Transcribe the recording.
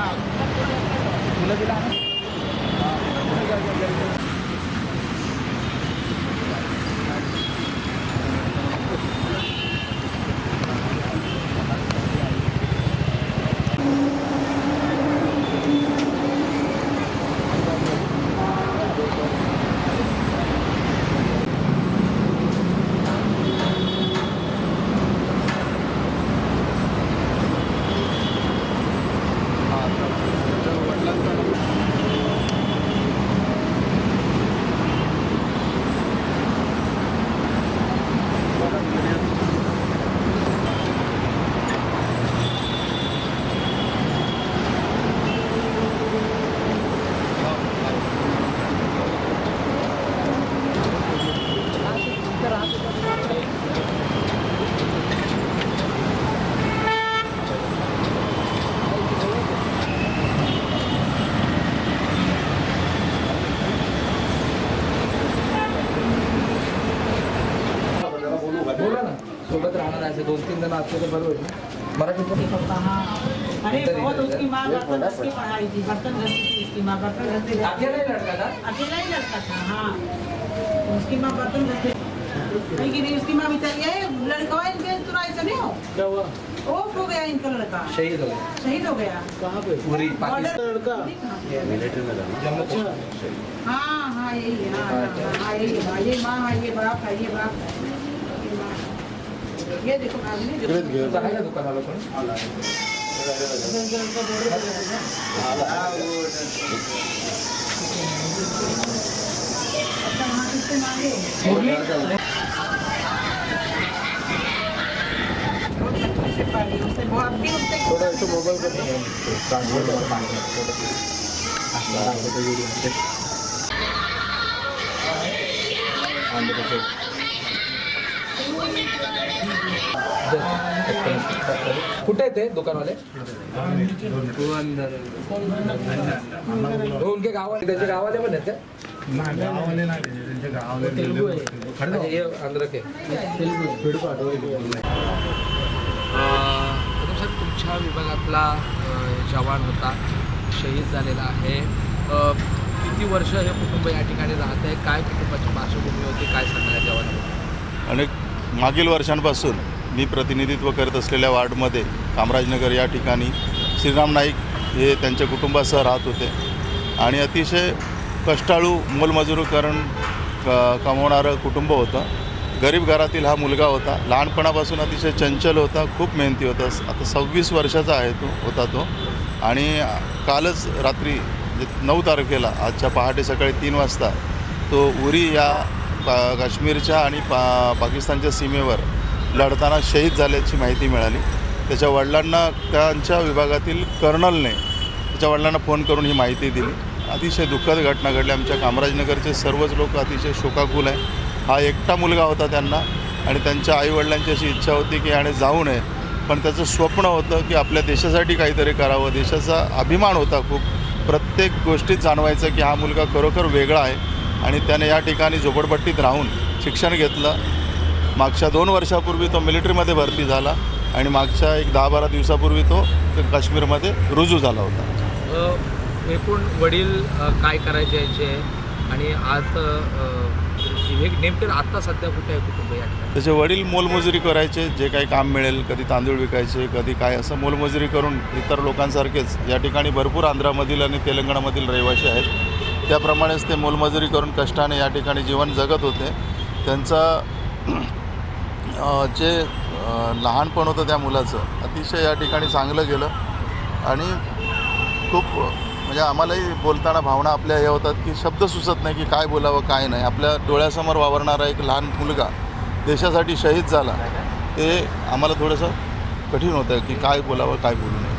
मुलं दिला ना सोबत राहणार आहे 2-3 जण असले तर बरोबर ना मराठी अरे बहुत उसकी माँ बर्तन घसती पढ़ाई थी, बर्तन घसती थी उसकी माँ, बर्तन घसती थी। अकेला ही लड़का था अकेला ही लड़का था। हाँ, उसकी माँ बर्तन घसती नहीं कि नहीं, उसकी माँ बेचारी है, लड़का है इनके तुरा ऐसा नहीं हो क्या हुआ ऑफ हो गया इनका लड़का, शहीद हो गया शहीद हो गया। कहाँ पे पूरी पाकिस्तान लड़का मिलिट्री में था जम्मू कश्मीर हाँ हाँ यही है, हाँ हाँ यही है, ये माँ है, ये बाप है, ये बाप है, ये माँ। ये देखो आपने जो आहे का दुकान वाला कोण अच्छा वहाँ किससे मांगे थोड़ा ऐसे मोबाइल कर कुठे ते दुकानवाले उनके गावाले त्यांच्या गावाले पण आहेत गावाले नाही त्यांच्या गावाले ये आंध्र के सर तुमच्या विभागातला जवान होता शहीद झालेला आहे किती वर्ष हे कुटुंब या ठिकाणी राहत आहे काय कुटुंबाची पार्श्वभूमी होती काय सांगणार या जवानाबद्दल अनेक मागील वर्षांपासून मी प्रतिनिधित्व करत असलेल्या वार्डमध्ये कामराजनगर या ठिकाणी श्रीराम नाईक हे त्यांच्या कुटुंबासह राहत होते आणि अतिशय कष्टाळू मोलमजुरी करून कमवणारं कुटुंब होतं. गरीब घरातील हा मुलगा होता. लहानपणापासून अतिशय चंचल होता, खूप मेहनती होता. आता 26 वर्षाचा आहे तो आणि कालच रात्री 9 तारखेला आजच्या पहाटे सकाळी 3 वाजता तो उरी या काश्मीरच्या आणि पाकिस्तानच्या सीमेवर लढताना शहीद झाल्याची माहिती मिळाली. त्याच्या वडिलांना त्यांच्या विभागातील कर्नलने त्याच्या वडिलांना फोन करून ही माहिती दिली. अतिशय दुःखद घटना घडली. आमच्या कामराजनगरचे सर्वच लोक अतिशय शोकाकुल आहे. हा एकटा मुलगा होता त्यांना आणि त्यांच्या आईवडिलांची अशी इच्छा होती की याने जाऊ नये, पण त्याचं स्वप्न होतं की आपल्या देशासाठी काहीतरी करावं. देशाचा अभिमान होता खूप. प्रत्येक गोष्टीत जाणवायचं की हा मुलगा खरोखर वेगळा आहे आणि त्याने या ठिकाणी झोपडपट्टीत राहून शिक्षण घेतलं. मागच्या 2 वर्षापूर्वी तो मिलिटरीमध्ये भरती झाला आणि मागच्या एक 10-12 दिवसापूर्वी तो काश्मीरमध्ये रुजू झाला होता. एकूण वडील काय करायचे याचे आणि आज नेमके आता सध्या कुठे आहे कुटुंब या ठिकाणी? त्याचे वडील मोलमजुरी करायचे. जे काही काम मिळेल, कधी तांदूळ विकायचे, कधी काय असं मोलमजुरी करून इतर लोकांसारखेच या ठिकाणी भरपूर आंध्रामधील आणि तेलंगणामधील रहिवासी आहेत. त्याप्रमाणेच ते मोलमजुरी करून कष्टाने या ठिकाणी जीवन जगत होते. त्यांचा जे लहानपण होतं त्या मुलाचं अतिशय या ठिकाणी चांगलं गेलं आणि खूप म्हणजे आम्हालाही बोलताना भावना आपल्या हे होतात की शब्द सुचत नाही की काय बोलावं काय नाही. आपल्या डोळ्यासमोर वावरणारा एक लहान मुलगा देशासाठी शहीद झाला, ते आम्हाला थोडंसं कठीण होतं की काय बोलावं काय बोलू नये.